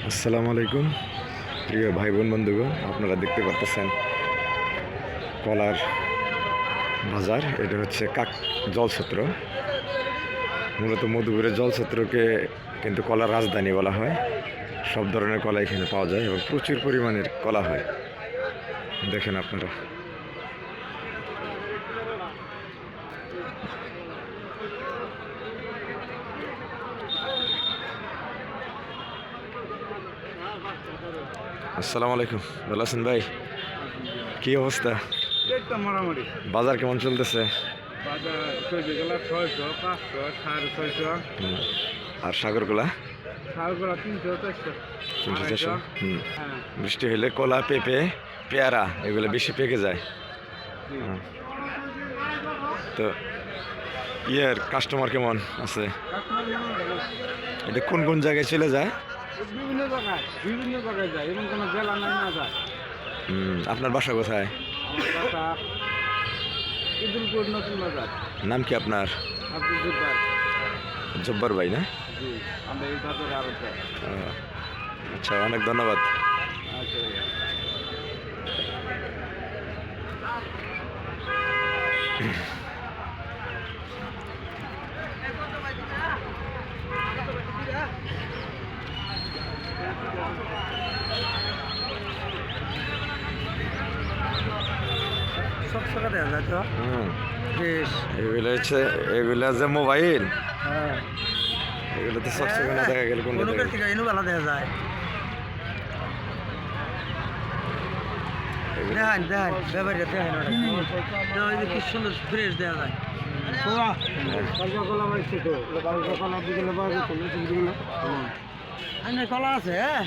আসসালামু আলাইকুম প্রিয় ভাই বোন বন্ধুগণ, আপনারা দেখতে পাচ্ছেন কলার বাজার। এটা হচ্ছে জলছত্র। মূলত মধুপুরের জলছত্রকে কিন্তু কলার রাজধানী বলা হয়। সব ধরনের কলা এখানে পাওয়া যায় এবং প্রচুর পরিমাণের কলা হয়। দেখেন আপনারা। আসসালামু আলাইকুম, ভালো আছেন ভাই? কি অবস্থা? মোটামুটি বাজার কেমন চলতেছে? বাজার 600, 500, 650, আর সাগরকলা? শালগোলা 300, 400, 300-400। হ্যাঁ। বৃষ্টি হলে কলা, পেঁপে, পেয়ারা এগুলো বেশি পেকে যায়। হ্যাঁ। তো কাস্টমার কেমন আছে? এটা কোন কোন জায়গায় চলে যায়? বিভিন্ন জায়গায় যায়, এমন কোনো জেলা নাই না যায়। আপনার বাসা কোথায়? আমার বাসা ইদুলপুর, নতুন বাজার। নাম কি আপনার? আব্দুল জব্বার। জব্বার ভাই না? জি, আমরা এই বাজারে আরো যাই। আচ্ছা, অনেক ধন্যবাদ। আচ্ছা ভাইয়া। সব টাকা দেওয়া যায় তো? বেশ। এগুলা যে মোবাইল, হ্যাঁ, এগুলো তো সব সময় না দেখা গেল কোন থেকে এনু ভালো দেখা যায়। দেখেন ব্যাপারটা দেখেন, কি সুন্দর ফ্রেশ দেখা যায়। কলা আছে, হ্যাঁ।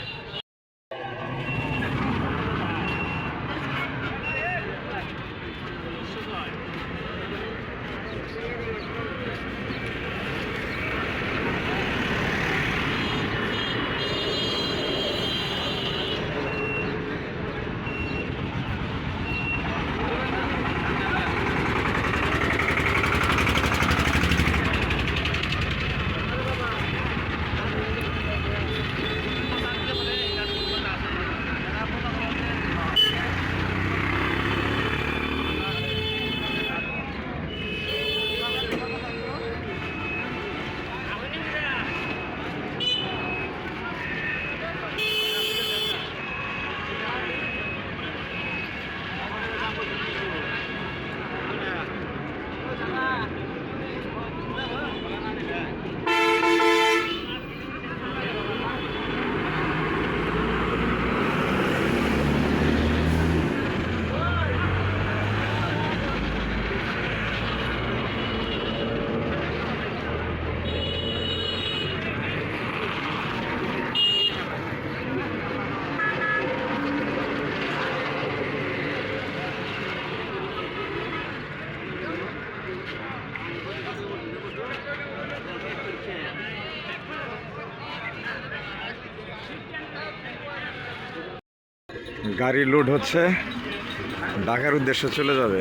গাড়ি লোড হচ্ছে, ঢাকার উদ্দেশ্যে চলে যাবে।